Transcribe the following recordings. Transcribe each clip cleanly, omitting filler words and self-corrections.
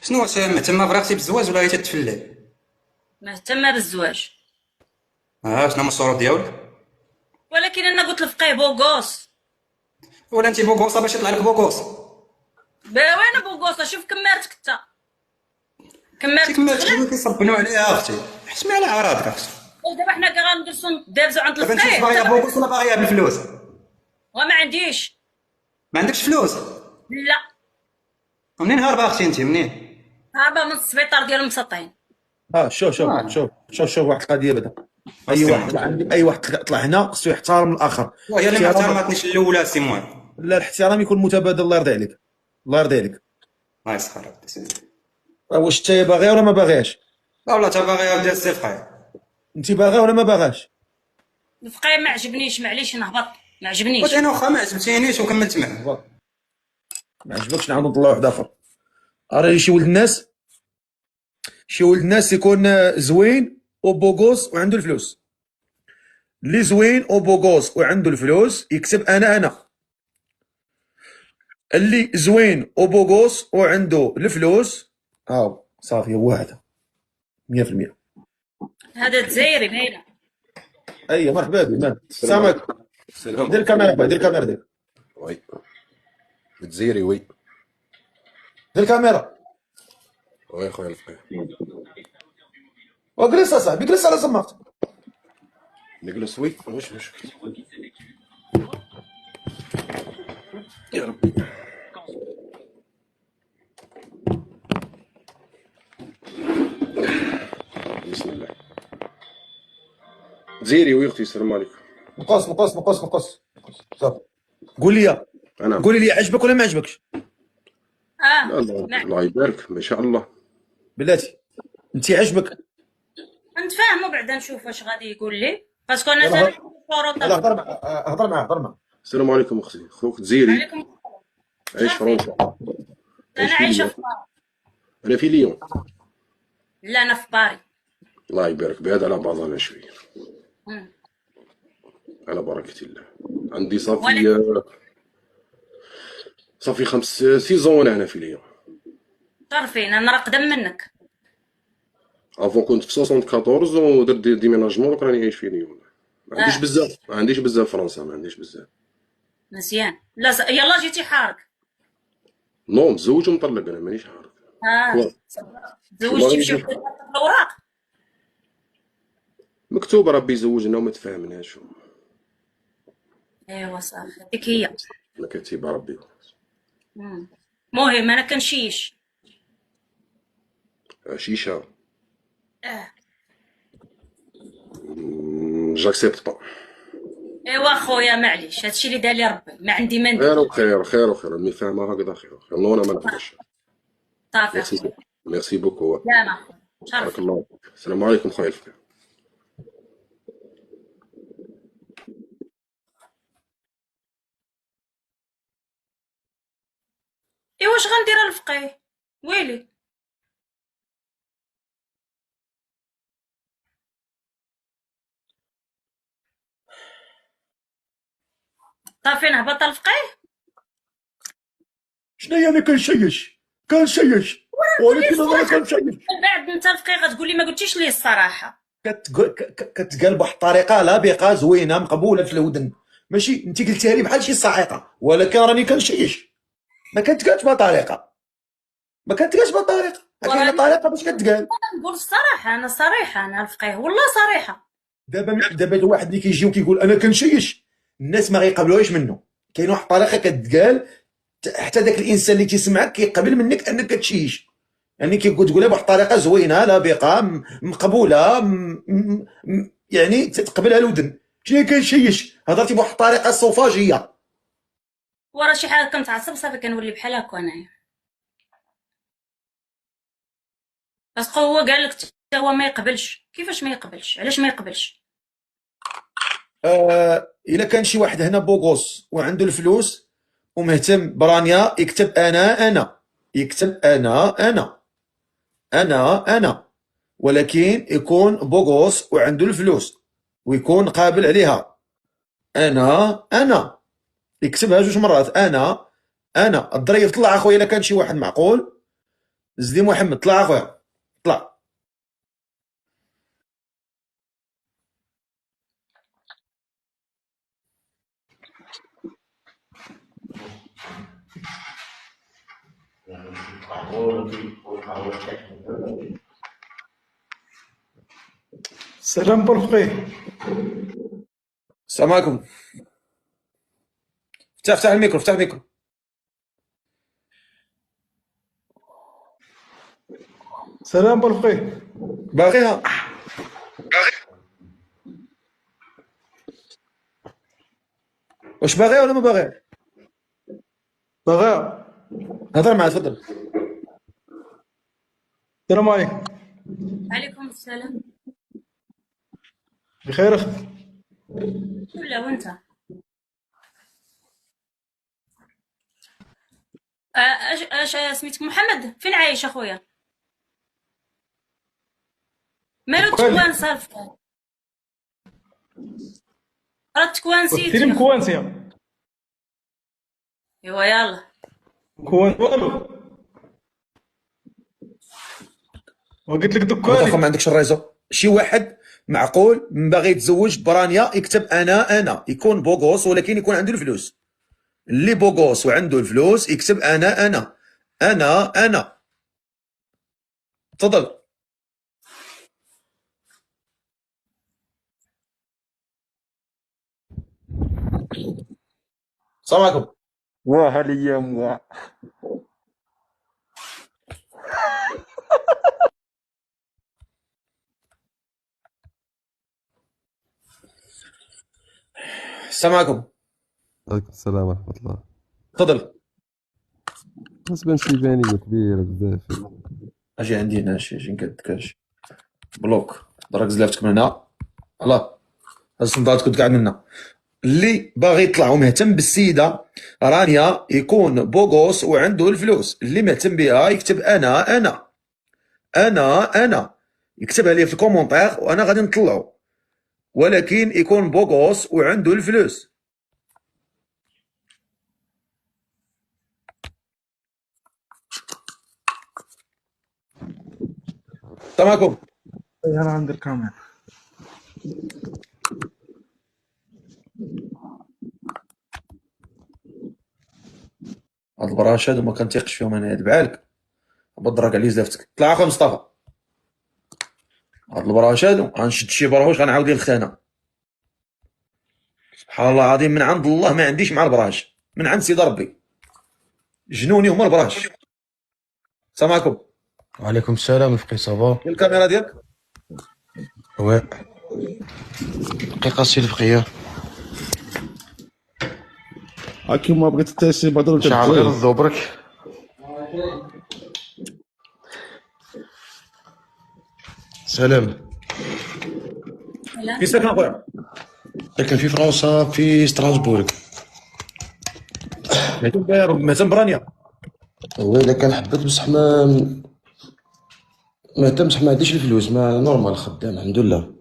شنو واش مهتمه فراسي بالزواج ولا غير تتفلل؟ مهتمة بالزواج. شنو هما الشروط ديالك؟ ولكن انا قلت لفقيه بوغوس. ولا انت بوكوصه باش يطلع لك بوكوص؟ وين بوغوصه؟ شوف كمارتك انت، انت كمارتك كما تخلع. تخليو كيصبنوا عليها اختي، حشمي على اعراضك اختي. دابا حنا كاع غندرسو ندابزو عند دابا انت واش الفقيه باغيه بوكوص ولا باغيه بالفلوس؟ وما عنديش. ما عندكش فلوس؟ لا. منين هاربه اختي انت منين؟ هاربه من السبيطار ديال المسطين. شوف شوف اه شوف شوف شوف واحد القضيه بعدا. اي السي واحد موان، طلع عندي، اي واحد طلع هنا خصو يحترم الاخر. وهي اللي ما الاحترام، احترمتنيش الاولى السي موان. لا الاحترام يكون متبادل. الله يرضي عليك، الله يرضي عليك. الله يسخر ودي سيدي. واش انت باغي ولا ما باغيش؟ لا والله تا باغي ودي السي فقاي. انت باغي ولا ما باغاش؟ الفقيه ما عجبنيش، معليش نهبط، ما قلت عجبنيش. انا واخا ما عجبتينيش وكملت معاه. ما عجبكش نعاود نطلع واحد اخر. راه شي ولد الناس، شي ولد الناس يكون زوين وبوغوس وعنده الفلوس. اللي زوين وبوغوس وعنده الفلوس يكتب انا. اللي زوين وبوغوس وعنده الفلوس صافي هو هذا 100%. هذا الجزائري باينه. اي مرحبا بك مان. السلام السلام عليكم. السلام دير الكاميرا با، دير الكاميرا دير. وي بتزيري وي دير الكاميرا. وي خويا الفقيه وجلس اصاحبي، جلس على زمارتك. نجلس وي واش يا ربي. بسم الله تزيري وي اختي السلام عليكم. نقص صافي. قول لي، انا قولي لي عجبك ولا ما عجبكش؟ لا الله نعم. الله يبارك ما شاء الله. بلاتي انت عجبك؟ نتفاهموا بعدا نشوف واش غادي يقول لي، باسكو انا يلا ثاني هضر. شروط. هضر معاه، هضر معاه. السلام عليكم اختي خوك تزيري. عليكم عايش السلام. فرنسا. انا عايش في عايشه ليون. في باري. انا في ليون. لا انا في باري. الله يبارك بعد على بعضنا شويه. مم. على بركه الله. عندي ولكن صافي 5 سيزون انا في ليون. طرفين انا راه قدم منك. افون كنت في 74 ودرت ديميناجمون دوك راني عايش في ليون. اه ما عنديش بزاف فرنسا ما عنديش بزاف. مزيان. لا يلا جيتي حارق. نو متزوج ومطلق انا مانيش عارف. اه كوا تزوجتي بشي والله وحده الاوراق. مكتوب ربي يزوجنا وما تفاهمناش. ايوا صافي هذيك هي. ما كاتب ربي. المهم انا كنشيش. شيشه اه جاكسبت با. ايوا خويا معليش، هادشي اللي دار لي ربي، ما عندي ما خير ندير. وخير خير وخير ملي فاهمها هكذا خير وخير. نو انا ما نقدرش. صافي ميرسي خويا. ميرسي بوكو. لا ما خويا بارك شرفي. الله فيك. السلام عليكم خويا الفقيه. ايوا واش غندير الفقيه؟ ويلي. صافي نهبط الفقيه. شنو يعني كنشيش؟ قول لي ولكن انا الصراحه، كنشيش. من بعد انت الفقيه غتقول لي ما قلتيش لي الصراحه. كتقال بواحد الطريقه لبقه زوينه مقبوله في الودن. ماشي انت قلتيها لي بحال شي صاعقه، ولكن راني كنشيش. ما كتقالش بطريقه، كاينه وراني طريقه باش كتقال. نقول الصراحه، انا صريحه، انا الفقيه والله صريحه. دابا الواحد اللي كيجي وكيقول انا كنشيش، الناس ما غيقبلوهاش منه. كاين واحد الطريقه كتقال حتى داك الانسان اللي تيسمعك كيقبل منك انك كتشيش. يعني كيقول تقولها بواحد الطريقه زوينه لبقه مقبوله يعني تتقبلها الودن. شنو كنشيش؟ هضرتي بواحد الطريقه صوفاجيه. ورا شي حاجه كنتعصب صافي كنولي بحال هكا انايا. باسكو هو قال لك حتى هو ما يقبلش. كيفاش ما يقبلش؟ علاش ما يقبلش؟ الا كان شي واحد هنا بوغوس وعنده الفلوس ومهتم برانيا يكتب انا، يكتب انا، ولكن يكون بوغوس وعنده الفلوس ويكون قابل عليها. انا يكتبها 2 مرات. انا الدري يطلع اخويا. الا كان شي واحد معقول زدي محمد، طلع اخويا، طلع. سلام بالفقيه. السلام عليكم. افتح الميكرو، افتح الميكرو. سلام بالفقيه. باغيها. واش باغيها ولا ما باغيها؟ بغا. هضر معاه، تفضل. السلام عليكم. عليكم السلام. بخير اختي. ولا وانت؟ اش سميتك محمد؟ فين عايش اخويا؟ مالو تكوان صالفك؟ راه تكوان سيري سيتي. مكوانسيا. ايوا يلا. مكوان والو. وقلت لك واخا ما دكاني. عندكش الريزو. شي واحد معقول باغي يتزوج برانيا يكتب انا يكون بوغوس ولكن يكون عنده الفلوس. اللي بوغوس وعنده الفلوس يكتب انا. تفضل. السلام عليكم. واه الايام واه. السلام عليكم. عليكم السلام ورحمة الله. تفضل. بالنسبة شيبانية كبيرة بزاف. اجي عندي هنا شي نكدكاش بلوك. دراك زلفتك من هنا. الله، هاد الصندوق كنت قاعد من هنا. اللي باغي يطلع ومهتم بالسيده رانيا يكون بوغوس وعنده الفلوس، اللي مهتم بها يكتب انا يكتبها لي في الكومونتير وانا غادي نطلعو، ولكن يكون بوغوس وعنده الفلوس. السلام عليكم. انا عند الكاميرا. هاد البراشات وما كنتيقش فيهم انا، دبعالك بدرك عليه زلفتك. طلع اخويا مصطفى. هاد البراشات غنشد شي بروش غنعاود ليه الختانه. سبحان الله العظيم، من عند الله ما عنديش مع البراش، من عند سيدي ربي جنوني هما البراش. السلام عليكم. وعليكم السلام الفقي صافا. فين الكاميرا ديالك؟ وي دقيقة سي الفقيه. هاكي ما بغيت تاسي بدر شعر غير الضبرك. سلام. في ساكن اخويا؟ ساكن في فرنسا في ستراسبورغ. مهتم برانيا؟ هو الا كان حبت بصح ما تمسح، ما عنديش الفلوس، ما نورمال خدام الحمد لله.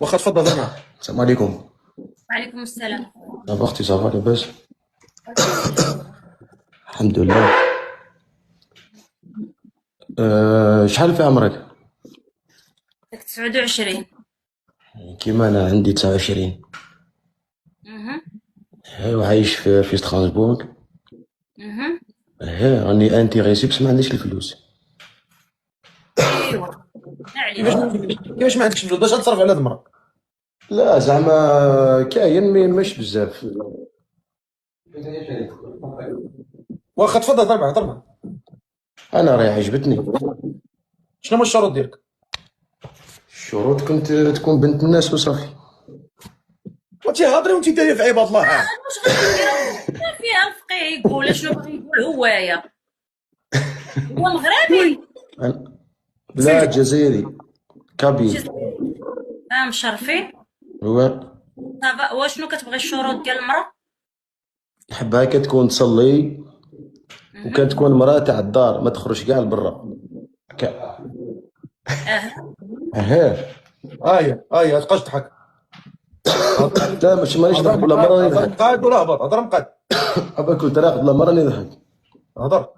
واخا تفضل هضر معاه. السلام عليكم. وعليكم السلام. صافا اختي صافا لاباس؟ الحمد لله. شحال في عمرك؟ داك 29. كيما انا عندي 29. وعايش في ستراسبورغ. راني انتيغيسي بس ما عنديش الفلوس. ايوا كيفاش ما عندكش فلوس باش تصرف على هاد المرا؟ لا زعما كاين مي مش بزاف. واخا تفضل هضر معاه، هضر معاه. انا راهي عجبتني. شنو هما الشروط ديالك؟ الشروط كنت تكون بنت الناس وصافي. وانت هضري وانت دايره في عباد الله. واش غادي ندير؟ فيها الفقيه يقول شنو باغي يقول هوايا. هو مغربي. لا جزائري كابيل. مشرفين. هو صافا. واشنو كتبغي الشروط ديال المراه؟ نحبها كتكون تصلي وكتكون مرأة تاع الدار، ما تخرج كاع لبرا. اها تبقاش تضحك. لا ماشي مانيش نضحك بلا مرة راني نضحك. قاعد ولا هبط؟ هضر مقاد. ابا كنت راقد بلا مرة راني نضحك. هضر.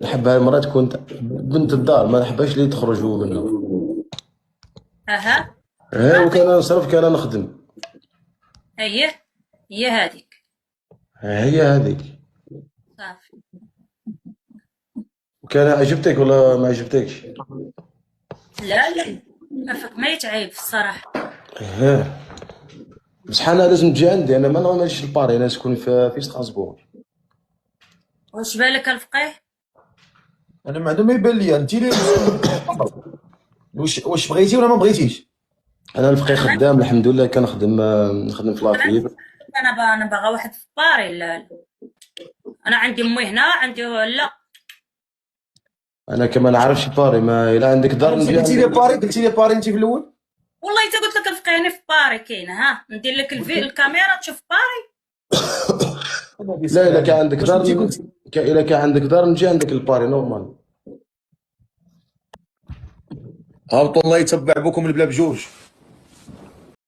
نحب هاي المرأة تكون بنت الدار، ما نحبهاش اللي تخرجوا منه. اها. وكان نصرف كان نخدم. هي هذيك. هي هذيك. صافي. وكان عجبتك ولا ما عجبتكش؟ لا كفك ما يتعيب في الصراحه. بصح انا لازم تجي عندي، انا ما نجيش لباري، انا نسكن في ستراسبورغ. واش بالك الفقيه؟ انا ما عندهم ما يبان لي، انت اللي واش بغيتي ولا ما بغيتيش؟ انا الفقيه خدام الحمد لله، نخدم في لافيل. انا باغا واحد في باري. لا انا عندي امي هنا، عندي لا. انا كما نعرفش باري، ما الا عندك دار نجي قلتي لي باري، قلتي لي باري انت في الاول. والله حتى قلت لك الفقيه هنا في باري كاينه. ها ندير لك الكاميرا تشوف باري. لا الا كان عندك دار الا كان عندك دار نجي عندك الباري نورمال. هابطوا الله يتبع بكم البلا بجوج.